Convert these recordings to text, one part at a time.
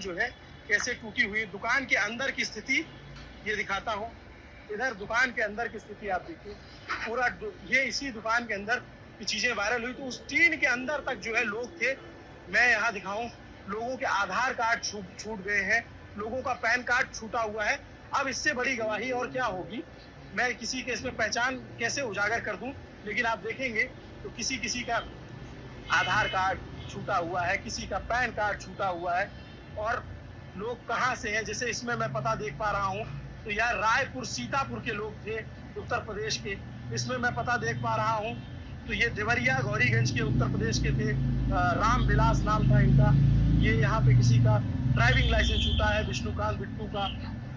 जो है कैसे टूटी हुई। दुकान के अंदर की स्थिति ये दिखाता हूँ। इधर दुकान के अंदर की स्थिति आप देखिए, पूरा ये इसी दुकान के अंदर की चीजें वायरल हुई तो उस टीन के अंदर तक जो है लोग थे। मैं यहाँ दिखाऊं, लोगों के आधार कार्ड छूट गए हैं, लोगों का पैन कार्ड छूटा हुआ है। अब इससे बड़ी गवाही और क्या होगी। मैं किसी के इसमें पहचान कैसे उजागर कर दूं, लेकिन आप देखेंगे तो किसी किसी का आधार कार्ड छूटा हुआ है, किसी का पैन कार्ड छूटा हुआ है। और लोग कहाँ से हैं, जैसे इसमें मैं पता देख पा रहा हूँ तो यार रायपुर सीतापुर के लोग थे, उत्तर प्रदेश के। इसमें मैं पता देख पा रहा हूँ तो ये देवरिया गौरीगंज के उत्तर प्रदेश के थे। राम विलास नाम था इनका। ये यहाँ पे किसी का ड्राइविंग लाइसेंस छूटा है, विष्णुकांत बिट्टू का।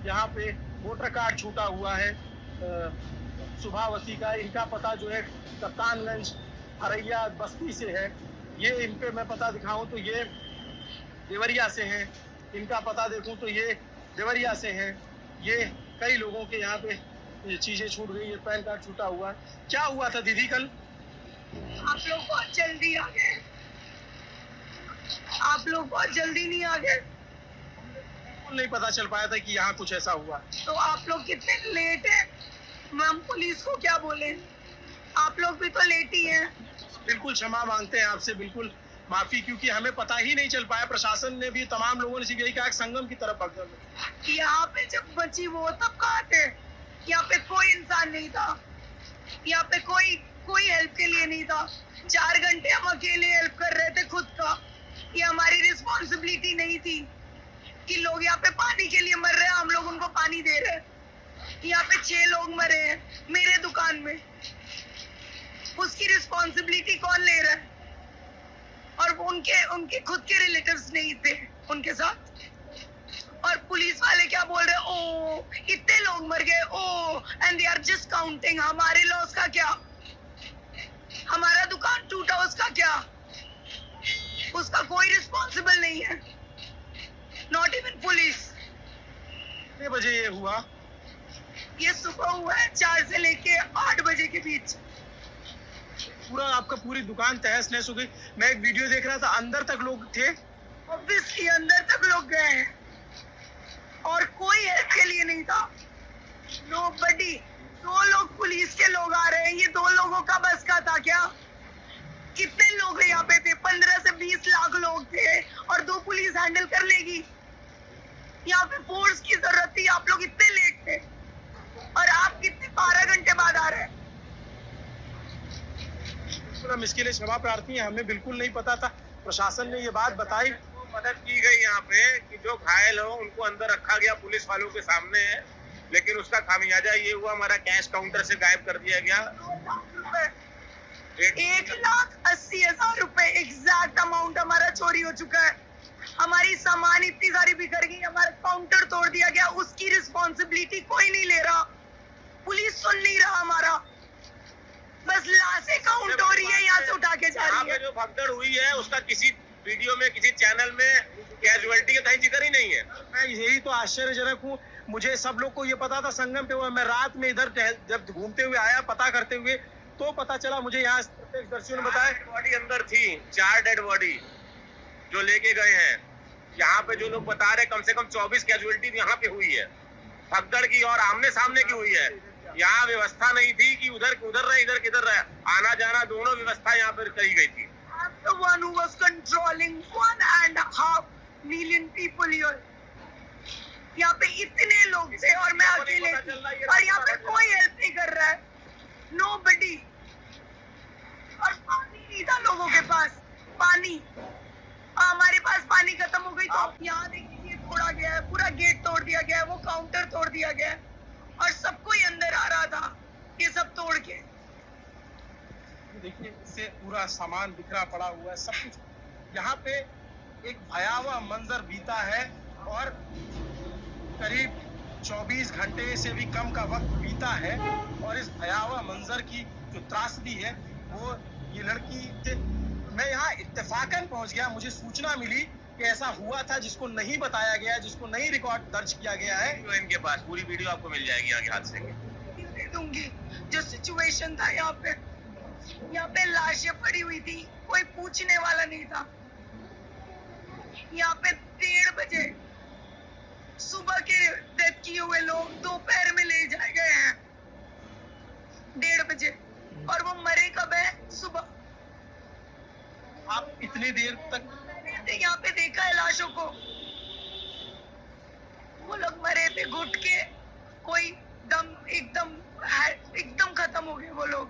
यहाँ पे वोटर कार्ड छूटा हुआ है सुभावती का। इनका पता जो है कप्तानगंज हरैया बस्ती से है। ये इन पे मैं पता दिखाऊं तो ये देवरिया से हैं। इनका पता देखूं तो ये देवरिया से हैं। ये कई लोगों के यहाँ पे ये चीजें छूट गई। ये पैन कार्ड छूटा हुआ है। क्या हुआ था दीदी कल? आप लोग बहुत जल्दी आ गए, आप लोग बहुत जल्दी नहीं आ गए। नहीं पता चल पाया था कि यहाँ कुछ ऐसा हुआ। तो आप लोग कितने लेट हैं, हम पुलिस को क्या बोले? आप लोग भी तो लेट ही हैं। बिल्कुल क्षमा मांगते हैं आपसे, बिल्कुल माफी, क्योंकि हमें पता ही नहीं चल पाया। प्रशासन ने भी तमाम लोगों ने यही कहा संगम की तरफ भगदड़। यहाँ पे जब बची वो तब कहाँ थे? यहाँ पे कोई इंसान नहीं था, यहाँ पे कोई हेल्प के लिए नहीं था। 4 घंटे हम अकेले हेल्प कर रहे थे खुद का। ये हमारी रिस्पॉन्सिबिलिटी नहीं थी कि लोग यहाँ पे पानी के लिए मर रहे हैं, हम लोग उनको पानी दे रहे हैं। यहाँ पे 6 लोग मरे हैं मेरे दुकान में, उसकी रिस्पॉन्सिबिलिटी कौन ले रहा है? और उनके खुद के रिलेटिव्स नहीं थे उनके साथ। और पुलिस वाले क्या बोल रहे हैं, ओ इतने लोग मर गए, oh and they are just counting. हमारे लॉस का क्या? हमारा दुकान टूटा उसका क्या? उसका कोई रिस्पॉन्सिबल नहीं है, नॉट इवन पुलिस। कितने बजे ये हुआ? ये सुबह हुआ है 4 से लेके 8 बजे के बीच। पूरा आपका पूरी दुकान तहस नहस हो गई। मैं एक वीडियो देख रहा था, अंदर तक लोग थे। ऑब्वियसली अंदर तक लोग गए हैं और कोई हेल्प के लिए नहीं था। नोबडी। 2 लोग पुलिस के लोग आ रहे हैं, ये 2 लोगों का बस का था क्या? कितने लोग यहाँ पे थे? 15 से 20 लाख लोग थे और 2 पुलिस हैंडल कर लेगी? यहाँ पे फोर्स की जरूरत थी। आप लोग इतने लेट थे और आप कितने 12 घंटे बाद आ रहे हैं। हम इसके लिए क्षमा प्रार्थी हैं, हमें बिल्कुल नहीं पता था। प्रशासन ने ये बात बताई, मदद की गई यहाँ पे कि जो घायल हो उनको अंदर रखा गया पुलिस वालों के सामने है, लेकिन उसका खामियाजा ये हुआ हमारा कैश काउंटर से गायब कर दिया गया। 1,80,000 रुपए एग्जैक्ट अमाउंट हमारा चोरी हो चुका है। हमारी सामान इतनी सारी बिखर गई, हमारा काउंटर तोड़ दिया गया। उसकी रिस्पॉन्सिबिलिटी कोई नहीं ले रहा, पुलिस सुन नहीं रहा हमारा। बस लाशें काउंट हो रही है, यहाँ से उठा के जा रही है। जो भगदड़ हुई है उसका किसी वीडियो में किसी चैनल में कैजुअलिटी का कहीं जिक्र ही नहीं है। मैं यही तो आश्चर्यजनक हूँ। मुझे सब लोग को ये पता था संगम पे हुआ। मैं रात में इधर जब घूमते हुए आया पता करते हुए तो पता चला मुझे, यहाँ प्रत्यक्षदर्शियों ने बताया। बॉडी अंदर थी, 4 डेड बॉडी जो लेके गए हैं। यहाँ पे जो लोग बता रहे कम से कम 24 कैजुअलिटी यहाँ पे हुई है भगदड़ की, और आमने सामने की हुई है। यहाँ व्यवस्था नहीं थी कि उधर रहे इधर किधर रहे, आना जाना दोनों व्यवस्था यहाँ पर करी गई थी। The one who was controlling 1.5 million people here. यहाँ पे इतने लोग थे और मैं अकेले थी और यहाँ पे कोई हेल्प नहीं कर रहा है। Nobody. और पानी नहीं था लोगों के पास, पानी। हमारे पास पानी खत्म हो गई तो यहाँ देखिए तोड़ा गया है, पूरा गेट तोड़ दिया गया है, वो काउंटर तोड़ दिया गया है और सब कोई अंदर आ रहा था ये सब तोड़ के। देखिए इससे पूरा सामान बिखरा पड़ा हुआ है, सब कुछ। यहाँ पे एक भयावह मंजर बीता है और करीब 24 घंटे से भी कम का वक्त बीता है और इस भयावह मंजर की जो त्रासदी है वो ये लड़की। मैं यहाँ इत्तेफाकन पहुंच गया, मुझे सूचना मिली कि ऐसा हुआ था जिसको नहीं बताया गया, जिसको नहीं रिकॉर्ड दर्ज किया गया है। इनके पास पूरी वीडियो आपको मिल जाएगी आगे हादसे की। दूंगी जो सिचुएशन था यहाँ पे लाशें पड़ी हुई थी, कोई पूछने वाला नहीं था। यहाँ पे 1:30 बजे सुबह के डेथ किए हुए लोग दोपहर में ले जाए गए हैं 1:30 बजे, और वो मरे कब है? सुबह। आप इतनी देर तक मैंने यहाँ पे देखा है लाशों को, वो लोग मरे थे घुट के, कोई दम एकदम खत्म हो गए वो लोग,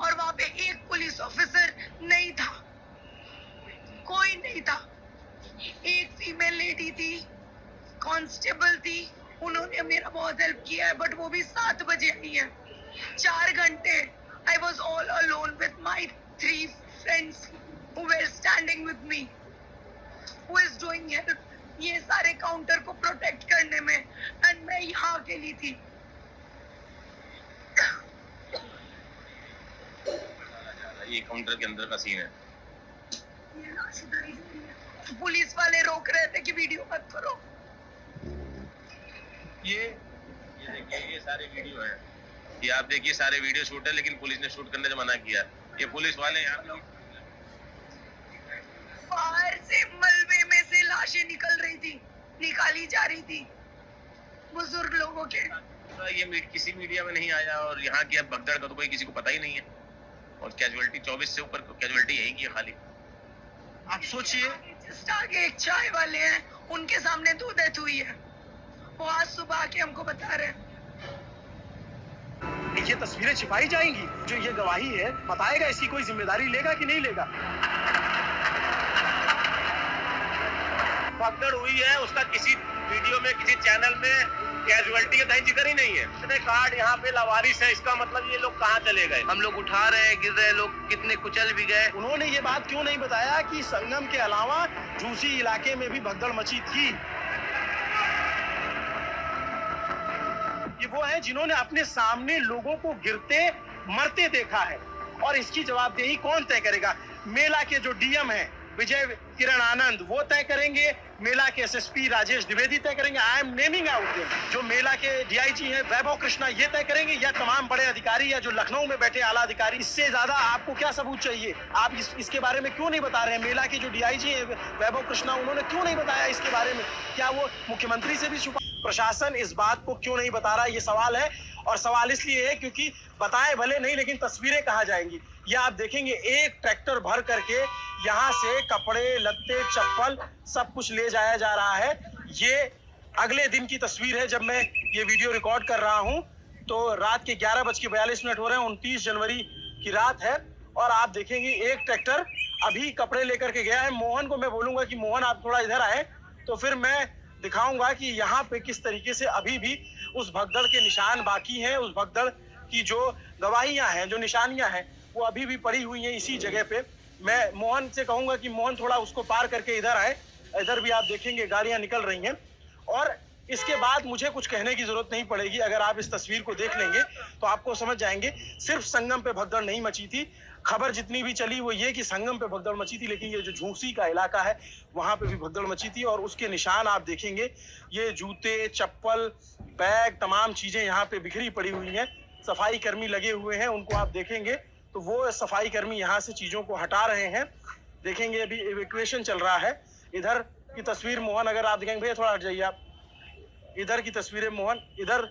और वहां पे एक पुलिस ऑफिसर नहीं था, कोई नहीं था। एक फीमेल लेडी थी, कांस्टेबल थी, उन्होंने मेरा बहुत हेल्प किया है, बट वो भी 7 बजे आई है। 4 घंटे I was all alone with my 3 friends who were standing with me, who is doing help ये सारे काउंटर को प्रोटेक्ट करने में, एंड मैं यहाँ अकेली थी। ये काउंटर के अंदर का सीन है। ये लाश उतारी जा रही है। पुलिस वाले रोक रहे थे कि वीडियो मत करो। ये देखिए, ये सारे वीडियो हैं, ये आप देखिए सारे वीडियो शूट है, लेकिन पुलिस ने शूट करने से मना किया। ये पुलिस वाले यहाँ पे बाहर से मलबे में से लाशें निकल रही थी, निकाली जा रही थी बुजुर्ग लोगों के। ये किसी मीडिया में नहीं आया, और यहाँ की अब भगदड़ का तो कोई किसी को पता ही नहीं है, और कैजुअलिटी 24 से ऊपर कैजुअलिटी यही की है खाली। आप सोचिए, जस्ट आगे एक चाय वाले हैं, उनके सामने 2 डेथ हुई है, वो आज सुबह आके हमको बता रहे हैं। ये तस्वीरें छिपाई जाएंगी, जो ये गवाही है बताएगा, इसकी कोई जिम्मेदारी लेगा कि नहीं लेगा? भगदड़ हुई है, उसका किसी वीडियो में, किसी चैनल में कैजुअलिटी का कहीं जिक्र ही नहीं है। इतने कार्ड यहाँ पे लावारिस है, इसका मतलब ये लोग कहाँ चले गए? हम लोग उठा रहे हैं, गिर रहे लोग, कितने कुचल भी गए। उन्होंने ये बात क्यों नहीं बताया कि संगम के अलावा झूसी इलाके में भी भगदड़ मची थी? ये वो है जिन्होंने अपने सामने लोगों को गिरते मरते देखा है, और इसकी जवाबदेही कौन तय करेगा? मेला के जो डीएम है विजय किरण आनंद, वो तय करेंगे, मेला के एसएसपी राजेश द्विवेदी तय करेंगे, I am naming out them, जो मेला के डीआईजी हैं वैभव कृष्णा, ये तय करेंगे, या तमाम बड़े अधिकारी या जो लखनऊ में बैठे आला अधिकारी? इससे ज्यादा आपको क्या सबूत चाहिए? आप इसके बारे में क्यों नहीं बता रहे हैं? मेला के जो डीआईजी हैं वैभव कृष्णा, उन्होंने क्यों नहीं बताया इसके बारे में? क्या वो मुख्यमंत्री से भी छुपा? प्रशासन इस बात को क्यों नहीं बता रहा, ये सवाल है। और सवाल इसलिए है क्योंकि बताए भले नहीं, लेकिन तस्वीरें कहाँ जाएंगी? ये आप देखेंगे, एक ट्रैक्टर भर करके यहाँ से कपड़े लत्ते चप्पल सब कुछ ले जाया जा रहा है। ये अगले दिन की तस्वीर है, जब मैं ये वीडियो रिकॉर्ड कर रहा हूँ तो रात के 11:42 हो रहे हैं, 29 जनवरी की रात है, और आप देखेंगे एक ट्रैक्टर अभी कपड़े लेकर के गया है। मोहन को मैं बोलूंगा कि मोहन आप थोड़ा इधर आए, तो फिर मैं दिखाऊंगा कि यहाँ पे किस तरीके से अभी भी उस भगदड़ के निशान बाकी हैं, उस भगदड़ की जो गवाहियां हैं, जो निशानियां हैं, वो अभी भी पड़ी हुई हैं इसी जगह पे। मैं मोहन से कहूंगा कि मोहन थोड़ा उसको पार करके इधर आए। इधर भी आप देखेंगे गाड़ियां निकल रही हैं, और इसके बाद मुझे कुछ कहने की जरूरत नहीं पड़ेगी। अगर आप इस तस्वीर को देख लेंगे तो आपको समझ जाएंगे, सिर्फ संगम पे भगदड़ नहीं मची थी। खबर जितनी भी चली वो ये कि संगम पे भगदड़ मची थी, लेकिन ये जो झूसी का इलाका है वहां पे भी भगदड़ मची थी, और उसके निशान आप देखेंगे। ये जूते चप्पल बैग तमाम चीजें यहाँ पे बिखरी पड़ी हुई हैं। सफाई कर्मी लगे हुए हैं, उनको आप देखेंगे तो वो सफाई कर्मी यहाँ से चीजों को हटा रहे हैं। देखेंगे अभी इवैक्यूएशन चल रहा है। इधर की तस्वीर मोहन अगर आप देखेंगे, भैया थोड़ा हट जाइए आप, इधर की तस्वीरें मोहन, इधर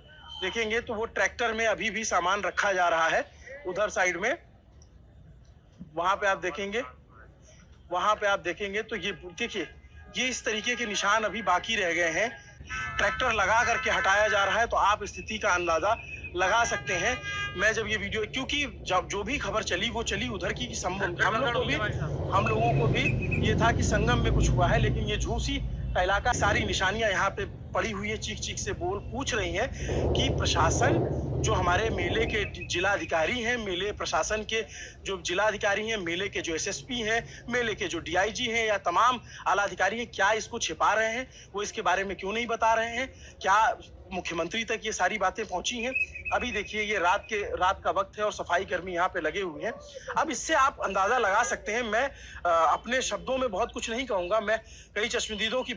देखेंगे तो वो ट्रैक्टर में अभी भी सामान रखा जा रहा है। उधर साइड में वहां पे आप देखेंगे, वहां पे आप देखेंगे तो ये देखिए, ये इस तरीके के निशान अभी बाकी रह गए हैं। ट्रैक्टर लगा करके हटाया जा रहा है, तो आप स्थिति का अंदाजा लगा सकते हैं। मैं जब ये वीडियो, क्योंकि जब जो भी खबर चली वो चली उधर की, हम लोगों को भी ये था कि संगम में कुछ हुआ है, लेकिन ये झूसी का इलाका, सारी निशानियां यहाँ पे पड़ी हुई है। चीख चीख से पूछ रही हैं कि प्रशासन, जो हमारे मेले के जिला अधिकारी हैं, मेले प्रशासन के जो जिला अधिकारी हैं, मेले के जो एसएसपी हैं, मेले के जो डीआईजी हैं, या तमाम आला अधिकारी हैं, क्या इसको छिपा रहे हैं? वो इसके बारे में क्यों नहीं बता रहे हैं? क्या मुख्यमंत्री तक ये सारी बातें पहुंची हैं? अभी देखिए, ये रात का वक्त है और सफाई कर्मी यहाँ पे लगे हुए हैं। अब इससे आप अंदाजा लगा सकते हैं। मैं अपने शब्दों में बहुत कुछ नहीं कहूंगा, मैं कई चश्मदीदों की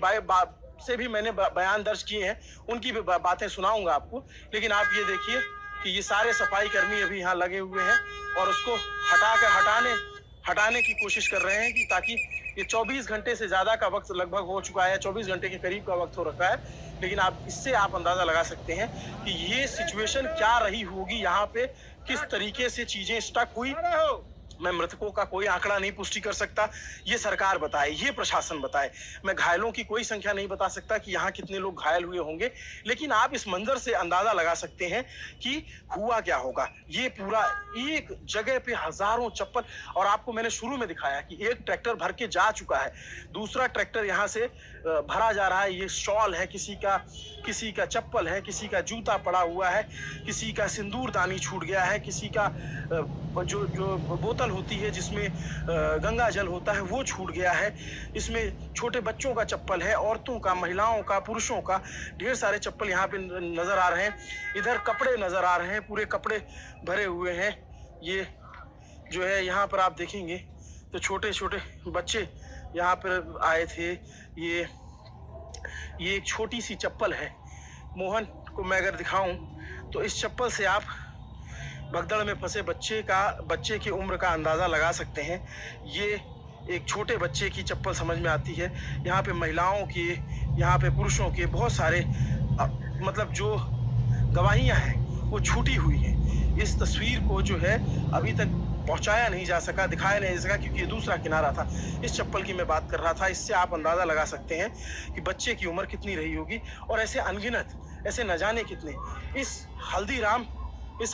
से भी मैंने बयान दर्ज किए हैं, उनकी भी बातें सुनाऊंगा आपको। लेकिन आप ये देखिए कि ये सारे सफाई कर्मी अभी यहाँ लगे हुए हैं और उसको हटाने की कोशिश कर रहे हैं, कि ताकि ये 24 घंटे से ज़्यादा का वक्त लगभग हो चुका है, 24 घंटे के करीब का वक्त हो रखा है, लेकिन इससे आप अंदाज़ा लगा सकते हैं कि ये सिचुएशन क्या रही होगी यहाँ पे, किस तरीके से चीज़ें स्टक हुई। मैं मृतकों का कोई आंकड़ा नहीं पुष्टि कर सकता, ये सरकार बताए, ये प्रशासन बताए। मैं घायलों की कोई संख्या नहीं बता सकता कि यहाँ कितने लोग घायल हुए होंगे, लेकिन आप इस मंजर से अंदाजा लगा सकते हैं कि हुआ क्या होगा। ये पूरा एक जगह पे हजारों चप्पल, और आपको मैंने शुरू में दिखाया कि एक ट्रैक्टर भर के जा चुका है, दूसरा ट्रैक्टर यहाँ से भरा जा रहा है। ये शॉल है, किसी का चप्पल है, किसी का जूता पड़ा हुआ है, किसी का सिंदूरदानी छूट गया है, किसी का जो बोतल होती है जिसमें गंगा जल होता है वो छूट गया है। इसमें छोटे बच्चों का चप्पल है, औरतों का, महिलाओं का, पुरुषों का, ढेर सारे चप्पल यहाँ पे नजर आ रहे हैं। इधर कपड़े नजर आ रहे हैं, पूरे कपड़े भरे हुए हैं। ये जो है यहाँ पर आप देखेंगे तो छोटे छोटे बच्चे यहाँ पर आए थे। ये एक छोटी सी चप्पल है, मोहन को मैं अगर दिखाऊं तो इस चप्पल से आप भगदड़ में फंसे बच्चे की उम्र का अंदाज़ा लगा सकते हैं। ये एक छोटे बच्चे की चप्पल समझ में आती है। यहाँ पे महिलाओं की, यहाँ पे पुरुषों के बहुत सारे मतलब जो गवाहियाँ हैं वो छूटी हुई हैं। इस तस्वीर को जो है अभी तक पहुंचाया नहीं जा सका, दिखाया नहीं जा सका, क्योंकि ये दूसरा किनारा था। इस चप्पल की मैं बात कर रहा था। इससे आप अंदाज़ा लगा सकते हैं कि बच्चे की उम्र कितनी रही होगी, और ऐसे अनगिनत, ऐसे न जाने कितने। इस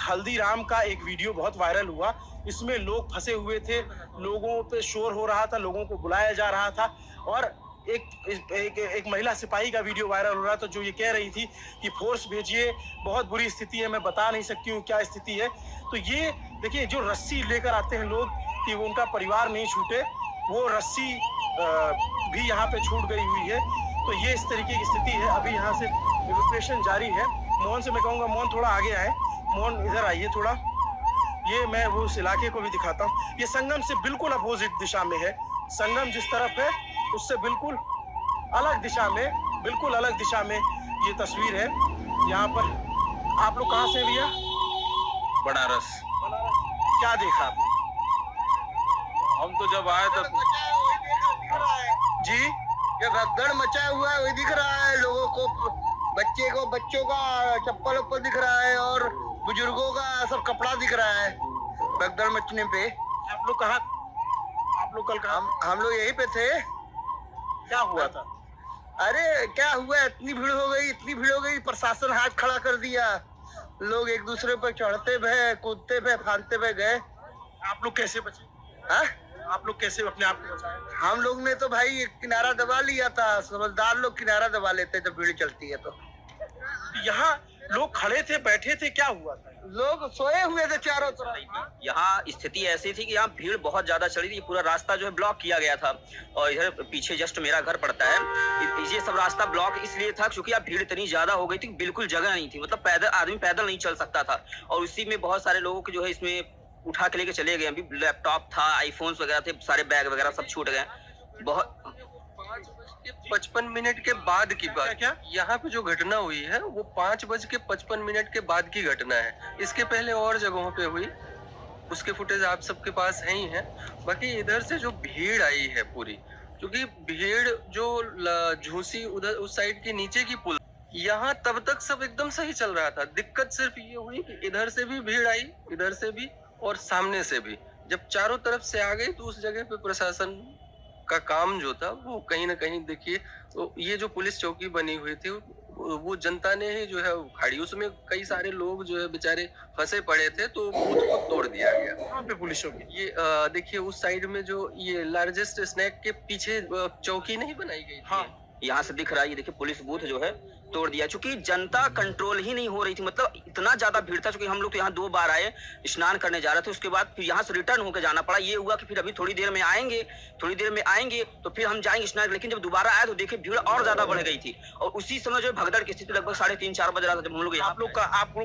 हल्दीराम का एक वीडियो बहुत वायरल हुआ। इसमें लोग फंसे हुए थे, लोगों पे शोर हो रहा था, लोगों को बुलाया जा रहा था, और एक महिला सिपाही का वीडियो वायरल हो रहा था जो ये कह रही थी कि फोर्स भेजिए, बहुत बुरी स्थिति है, मैं बता नहीं सकती हूँ क्या स्थिति है। तो ये देखिए, जो रस्सी लेकर आते हैं लोग कि वो उनका परिवार नहीं छूटे, वो रस्सी भी यहाँ पे छूट गई हुई है। तो ये इस तरीके की स्थिति है। अभी यहाँ से इवैक्यूएशन जारी है। मोहन से मैं कहूँगा, मोहन थोड़ा आगे आए, मोहन इधर आइए थोड़ा। ये मैं वो उस इलाके को भी दिखाता हूँ। ये संगम से बिल्कुल अपोजिट दिशा में है। संगम जिस तरफ है उससे बिल्कुल अलग दिशा में ये तस्वीर है। यहाँ पर आप लोग कहाँ से भैया? बनारस। क्या देखा आपने? हम तो जब आए तब जी, ये भगदड़ मचा हुआ है, वही दिख रहा है लोगों को, बच्चों का चप्पल उप्पल दिख रहा है, और बुजुर्गों का सब कपड़ा दिख रहा है भगदड़ मचने पे। आप लोग कहाँ? आप लोग कल कहाँ? हम लोग यहीं पे थे। क्या हुआ था? अरे क्या हुआ, इतनी भीड़ हो गई, प्रशासन हाथ खड़ा कर दिया। लोग एक दूसरे पर चढ़ते भय, कूदते भय, फांदते भय गए। आप लोग कैसे बचे? हाँ, आप लोग कैसे अपने आप को बचाए? हम लोग ने तो भाई एक किनारा दबा लिया था। समझदार लोग किनारा दबा लेते जब भीड़ चलती है तो। यहाँ लोग खड़े थे, बैठे थे, क्या हुआ था? लोग सोए हुए थे चारों तरफ। यहाँ स्थिति ऐसी थी कि यहाँ भीड़ बहुत ज्यादा चली थी। पूरा रास्ता जो है ब्लॉक किया गया था, और इधर पीछे जस्ट मेरा घर पड़ता है। ये सब रास्ता ब्लॉक इसलिए था क्योंकि यहाँ भीड़ इतनी ज्यादा हो गई थी, बिल्कुल जगह नहीं थी। मतलब आदमी पैदल नहीं चल सकता था। और उसी में बहुत सारे लोगों के जो है इसमें उठा के लेके चले गए। अभी लैपटॉप था, आईफोन्स वगैरह थे, सारे बैग वगैरह सब छूट गए। बहुत 5:55 के बाद की बात। क्या? यहाँ पे जो घटना हुई है वो 5:55 के बाद की घटना है। इसके पहले और जगहों पे हुई, उसके फुटेज आप सबके पास है ही है। बाकी इधर से जो भीड़ आई है पूरी, क्योंकि भीड़ जो झूसी उधर उस साइड के नीचे की पुल, यहाँ तब तक सब एकदम सही चल रहा था। दिक्कत सिर्फ ये हुई कि इधर से भी भीड़ आई, इधर से भी और सामने से भी। जब चारों तरफ से आ गई तो उस जगह पे प्रशासन का काम जो था वो कहीं ना कहीं, देखिए तो ये जो पुलिस चौकी बनी हुई थी वो जनता ने ही जो है उखाड़ी। उसमें कई सारे लोग जो है बेचारे फंसे पड़े थे, तो बूथ को तोड़ दिया गया। कहाँ पे पुलिस चौकी? ये देखिए उस साइड में जो ये लार्जेस्ट स्नैक के पीछे चौकी नहीं बनाई गई थी। हाँ, यहाँ से दिख रहा है, ये देखिए पुलिस बूथ जो है तोड़ दिया, क्योंकि जनता कंट्रोल ही नहीं हो रही थी। मतलब इतना ज्यादा भीड़ था, क्योंकि हम लोग तो यहाँ 2 बार आए, स्नान करने जा रहे थे, उसके बाद फिर यहाँ से रिटर्न होकर जाना पड़ा। ये हुआ कि फिर अभी थोड़ी देर में आएंगे तो फिर हम जाएंगे स्नान। लेकिन जब दोबारा आए तो देखिए भीड़ और ज्यादा बढ़ गई थी, और उसी समय जो भगदड़ की स्थिति लगभग 3:30-4 बज रहा था जब हम लोग। आप लोग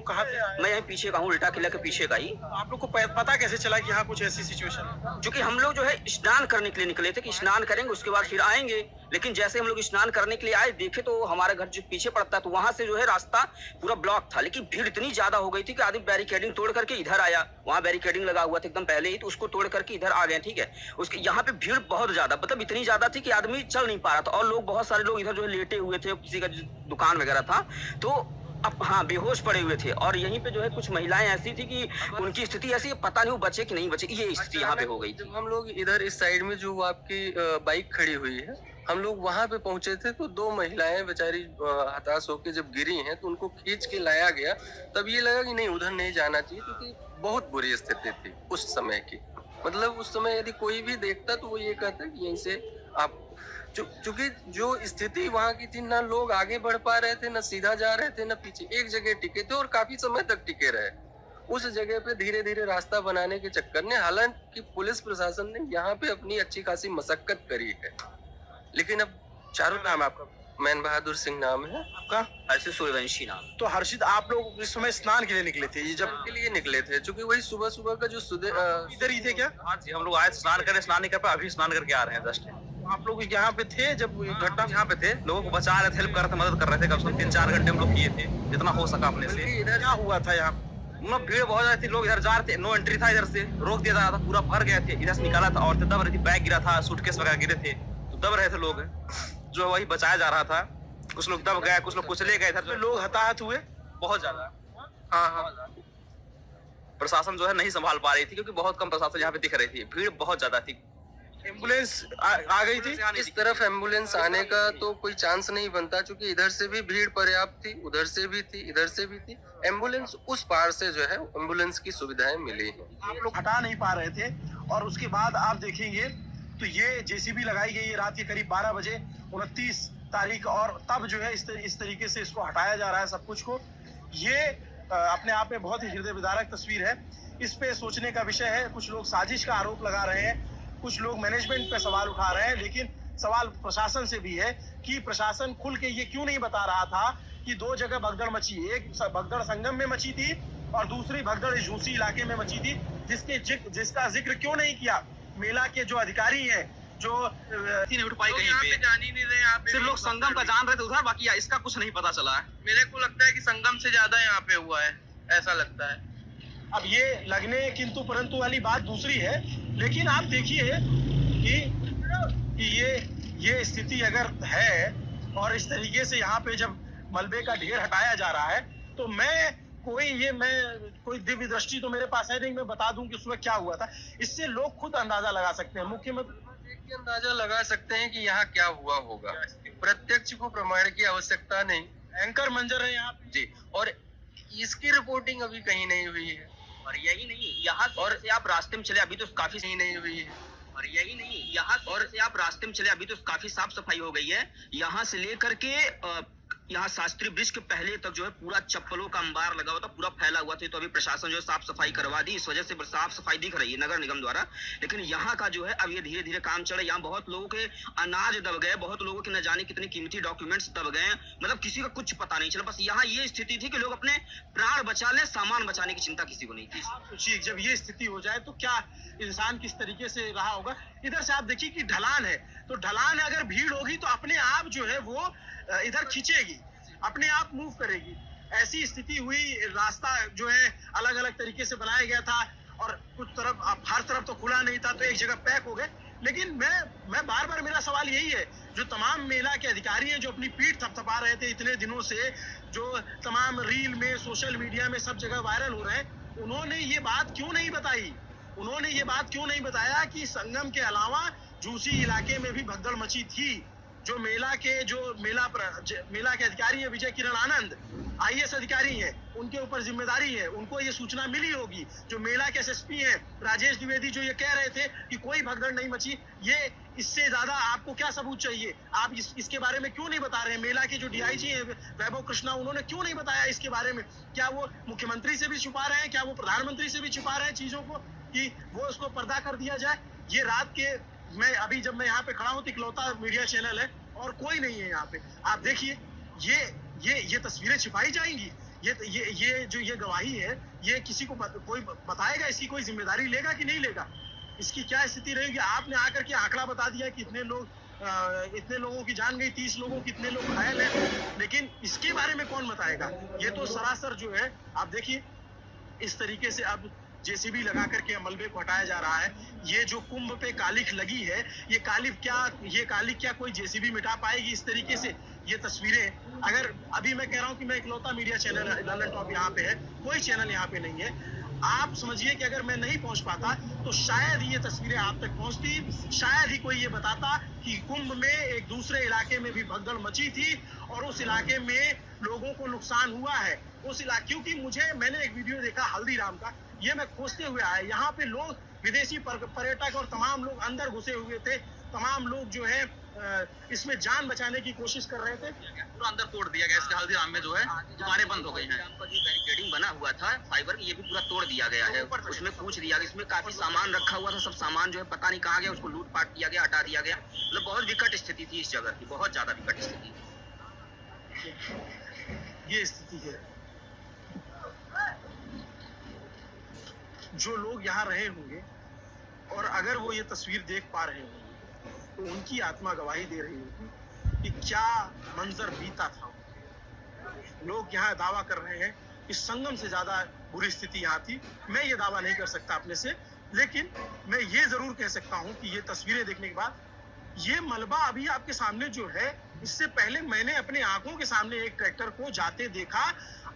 कहाँ पे? मैं यहाँ पीछे का हूँ, उल्टा किला के पीछे का ही। आप लोग को पता कैसे चला कि यहाँ कुछ ऐसी सिचुएशन है? क्योंकि हम लोग जो है स्नान करने के लिए निकले थे कि स्नान करेंगे उसके बाद फिर आएंगे। लेकिन जैसे हम लोग स्नान स्नान करने के लिए आए, देखे तो हमारे घर जो पीछे पड़ता है तो वहां से जो है रास्ता पूरा ब्लॉक था, लेकिन भीड़ इतनी ज्यादा हो गई थी कि आदमी बैरिकेडिंग तोड़ करके इधर आया, वहां बैरिकेडिंग लगा हुआ था एकदम पहले ही, तो उसको तोड़ करके इधर आ गए, ठीक है। उसके यहाँ पे भीड़ बहुत ज्यादा, मतलब इतनी ज्यादा थी कि आदमी चल नहीं पा रहा था, और लोग बहुत सारे लोग इधर जो है लेटे हुए थे, किसी का दुकान वगैरह था तो अब हाँ बेहोश पड़े हुए थे। और यहीं पे जो है कुछ महिलाएं ऐसी थी कि उनकी स्थिति ऐसी, पता नहीं वो बचे कि नहीं बचे, ये स्थिति यहाँ पे हो गई थी। जब हम लोग इधर इस साइड में जो आपकी बाइक खड़ी हुई है, हम लोग वहां पे पहुंचे थे तो दो महिलाएं बेचारी हताश होकर जब गिरी हैं तो उनको खींच के लाया गया। तब ये लगा कि नहीं उधर नहीं जाना चाहिए, क्योंकि बहुत बुरी स्थिति थी उस समय की। मतलब उस समय यदि कोई भी देखता तो वो ये कहता कि यहीं से आप, चूंकि जो स्थिति वहां की थी, ना लोग आगे बढ़ पा रहे थे, ना सीधा जा रहे थे, ना पीछे, एक जगह टिके थे और काफी समय तक टिके रहे। उस जगह पे धीरे धीरे रास्ता बनाने के चक्कर में हालांकि पुलिस प्रशासन ने यहाँ पे अपनी अच्छी खासी मशक्कत करी है, लेकिन अब चारों नाम है आपका? मैन बहादुर सिंह नाम है आपका? हर्षित सूर्यवंशी नाम। तो हर्षित, आप लोग इस समय स्नान के लिए निकले थे, ये जब के लिए निकले थे, क्योंकि वही सुबह सुबह का जो इधर ही थे क्या? हाँ जी, हम लोग आए स्नान करने, स्नान नहीं कर पाए, अभी स्नान करके आ रहे हैं जस्ट। आप लोग यहाँ पे थे जब ये घटना? यहाँ पे थे, लोगों को बचा रहे थे, हेल्प कर रहे थे, मदद कर रहे थे, कम से कम 3-4 घंटे हम लोग किए थे जितना हो सका अपने से। इधर क्या हुआ था यहाँ? मतलब भीड़ बहुत ज्यादा थी, लोग इधर जा रहे थे, नो एंट्री था, इधर से रोक दिया जा रहा था, पूरा भर गए थे, इधर से निकाला था, औरतें दब रही थी, बैग गिरा था, सूटकेस वगैरह गिरे थे, तो दब रहे थे लोग, जो वही बचाया जा रहा था। कुछ लोग दब गए, कुछ लोग कुचले गए, इधर लोग हताहत हुए बहुत ज्यादा। हाँ। प्रशासन जो है नहीं संभाल पा रही थी, क्योंकि बहुत कम प्रशासन यहाँ पे दिख रही थी, भीड़ बहुत ज्यादा थी। एम्बुलेंस आ गई थी? इस तरफ एम्बुलेंस आने का तो कोई चांस नहीं बनता, क्योंकि इधर से भी भीड़ पर्याप्त थी, उधर से भी थी, इधर से भी थी। एम्बुलेंस उस पार से जो है एम्बुलेंस की सुविधाएं मिली हैं। आप लोग हटा नहीं पा रहे थे, और उसके बाद आप देखेंगे तो ये जेसीबी लगाई गई है रात के करीब 12 बजे 29 तारीख, और तब जो है इस तरीके से इसको हटाया जा रहा है सब कुछ को। ये अपने आप में बहुत ही हृदय विदारक तस्वीर है। इस पे सोचने का विषय है। कुछ लोग साजिश का आरोप लगा रहे हैं, कुछ लोग मैनेजमेंट पे सवाल उठा रहे हैं, लेकिन सवाल प्रशासन से भी है कि प्रशासन खुल के ये क्यों नहीं बता रहा था कि दो जगह भगदड़ मची, एक भगदड़ संगम में मची थी और दूसरी भगदड़ इस झूसी इलाके में मची थी, जिसका जिक्र क्यों नहीं किया मेला के जो अधिकारी हैं, जो नहीं उठ पाई कहीं पे, जान ही नहीं रहे यहाँ पे। सिर्फ लोग संगम का जान रहे थे उधर, बाकी इसका कुछ नहीं पता चला है। मेरे को लगता है कि संगम से ज्यादा यहाँ पे हुआ है, ऐसा लगता है। अब ये लगने किंतु परंतु वाली बात दूसरी है, लेकिन आप देखिए कि ये स्थिति अगर है और इस तरीके से यहाँ पे जब मलबे का ढेर हटाया जा रहा है, तो मैं कोई दिव्य दृष्टि तो मेरे पास है नहीं, मैं बता दूं कि उसमें क्या हुआ था। इससे लोग खुद अंदाजा लगा सकते हैं। मुख्यमंत्री देख के अंदाजा लगा सकते हैं कि यहाँ क्या हुआ होगा। प्रत्यक्ष को प्रमाण की आवश्यकता नहीं। एंकर मंजर है यहाँ पे जी, और इसकी रिपोर्टिंग अभी कहीं नहीं हुई है। और यही नहीं, यहाँ और से आप रास्ते में चले अभी तो काफी कहीं नहीं हुई है। और यही नहीं, यहाँ और से आप रास्ते में चले अभी तो काफी साफ सफाई हो गई है। यहाँ से लेकर के यहाँ शास्त्री ब्रिज के पहले तक जो है पूरा चप्पलों का अंबार लगा हुआ था, पूरा फैला हुआ था। तो अभी प्रशासन जो है साफ सफाई करवा दी, इस वजह से साफ सफाई दिख रही है नगर निगम द्वारा। लेकिन यहाँ का जो है अब ये धीरे धीरे काम चल रहा है। यहाँ बहुत लोगों के अनाज दब गए, बहुत लोगों के न जाने कितने कीमती डॉक्यूमेंट्स दब गए, मतलब किसी का कुछ पता नहीं चला। बस यहाँ ये स्थिति थी कि लोग अपने प्राण बचा ले, सामान बचाने की चिंता किसी को नहीं थी। सोचिए जब ये स्थिति हो जाए तो क्या इंसान किस तरीके से रहा होगा। इधर से आप देखिए कि ढलान है, तो ढलान में अगर भीड़ होगी तो अपने आप जो है वो इधर खींचेगी, अपने आप मूव करेगी। ऐसी स्थिति हुई। रास्ता जो है अलग अलग तरीके से बनाया गया था और कुछ तरफ हर तरफ तो खुला नहीं था, तो एक जगह पैक हो गए। लेकिन मैं बार बार मेरा सवाल यही है, जो तमाम मेला के अधिकारी हैं जो अपनी पीठ थपथपा रहे थे इतने दिनों से, जो तमाम रील में सोशल मीडिया में सब जगह वायरल हो रहे हैं, उन्होंने ये बात क्यों नहीं बताई? उन्होंने ये बात क्यों नहीं बताया कि संगम के अलावा झूसी इलाके में भी भगदड़ मची थी? जो मेला के अधिकारी हैं, विजय किरण आनंद IAS अधिकारी हैं, उनके ऊपर जिम्मेदारी है, उनको ये सूचना मिली होगी। जो मेला के SSP हैं राजेश द्विवेदी, जो ये कह रहे थे कि कोई भगदड़ नहीं मची, ये इससे ज्यादा आपको क्या सबूत चाहिए? आप इसके बारे में क्यों नहीं बता रहे हैं? मेला के जो DIG हैं वैभव कृष्णा, उन्होंने क्यों नहीं बताया इसके बारे में? क्या वो मुख्यमंत्री से भी छुपा रहे हैं? क्या वो प्रधानमंत्री से भी छुपा रहे हैं चीजों को कि वो उसको पर्दा कर दिया जाए? ये रात के जब मैं यहाँ पे खड़ा हूँ तो इकलौता मीडिया चैनल है और कोई नहीं है यहाँ पे। आप देखिए ये तस्वीरें छिपाई जाएंगी, ये जो ये गवाही है, ये किसी को कोई बताएगा? इसकी कोई जिम्मेदारी लेगा कि नहीं लेगा? इसकी क्या स्थिति रहेगी? आपने आकर के आंकड़ा बता दिया कि इतने लोग इतने लोगों की जान गई, 30 लोगों कितने लोग घायल हैं, लेकिन इसके बारे में कौन बताएगा? ये तो सरासर जो है, आप देखिए इस तरीके से अब जेसीबी लगा करके मलबे को हटाया जा रहा है। ये जो कुंभ पे कालिख लगी है, ये कालिख क्या कोई जेसीबी मिटा पाएगी? इस तरीके से ये तस्वीरें, अगर अभी मैं कह रहा हूँ कि मैं इकलौता मीडिया चैनल ललन टॉप यहाँ पे है, कोई चैनल यहाँ पे नहीं है, आप समझिए कि अगर मैं नहीं पहुंच पाता तो शायद ये तस्वीरें आप तक पहुंचती, शायद ही कोई ये बताता कि कुंभ में एक दूसरे इलाके में भी भगदड़ मची थी और उस इलाके में लोगों को नुकसान हुआ है। उस इलाके, क्योंकि मैंने एक वीडियो देखा हल्दीराम का, ये मैं खोजते हुए आया, यहाँ पे लोग विदेशी पर्यटक और तमाम लोग अंदर घुसे हुए थे, तमाम लोग जो है इसमें जान बचाने की कोशिश कर रहे थे। पूरा अंदर तोड़ दिया गया, इसके हल्दीराम में जो है दुकानें बंद हो गई हैं। जो बैरिकेडिंग बना हुआ था फाइबर, ये भी पूरा तोड़ दिया गया है। उसमें पूछ दिया गया, इसमें काफी सामान रखा हुआ था, सब सामान जो है पता नहीं कहाँ गया, उसको लूट पाट किया गया, हटा दिया गया। मतलब बहुत विकट स्थिति थी इस जगह की, बहुत ज्यादा विकट स्थिति। ये स्थिति है। जो लोग यहाँ रहे होंगे और अगर वो ये तस्वीर देख पा रहे होंगे तो उनकी आत्मा गवाही दे रही होगी कि क्या मंजर बीता था। लोग यहाँ दावा कर रहे हैं कि संगम से ज्यादा बुरी स्थिति यहाँ थी। मैं ये दावा नहीं कर सकता अपने से, लेकिन मैं ये जरूर कह सकता हूँ कि ये तस्वीरें देखने के बाद, ये मलबा अभी आपके सामने जो है, इससे पहले मैंने अपने आंखों के सामने एक ट्रैक्टर को जाते देखा,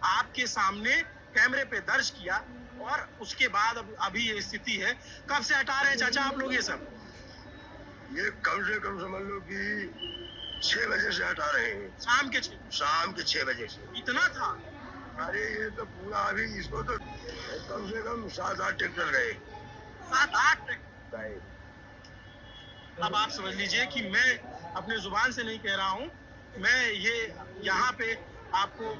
आपके सामने कैमरे पे दर्ज किया, और उसके बाद अभी ये स्थिति है। कब से हटा रहे हैं चाचा आप लोग ये सब? ये कम से कम समझ लो कि 6 बजे से हटा रहे हैं, शाम के 6 बजे से। इतना था? अरे ये तो पूरा अभी इसको तो कम से कम 7-8 ट्रैक्टर गए। 7-8 ट्रैक्टर। अब आप समझ लीजिए कि मैं अपने जुबान से नहीं कह रहा हूँ, मैं ये यहाँ पे आपको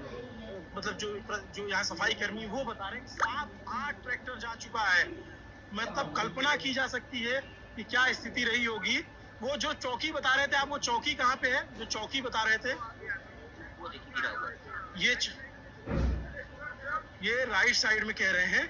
मतलब जो यहाँ सफाई कर्मी वो बता रहे हैं 7-8 ट्रैक्टर जा चुका है। मतलब कल्पना की जा सकती है कि क्या स्थिति रही होगी। वो जो चौकी बता रहे थे आप, वो चौकी कहाँ पे है जो चौकी बता रहे थे? वो देखिए गिरा हुआ है। ये राइट साइड में कह रहे हैं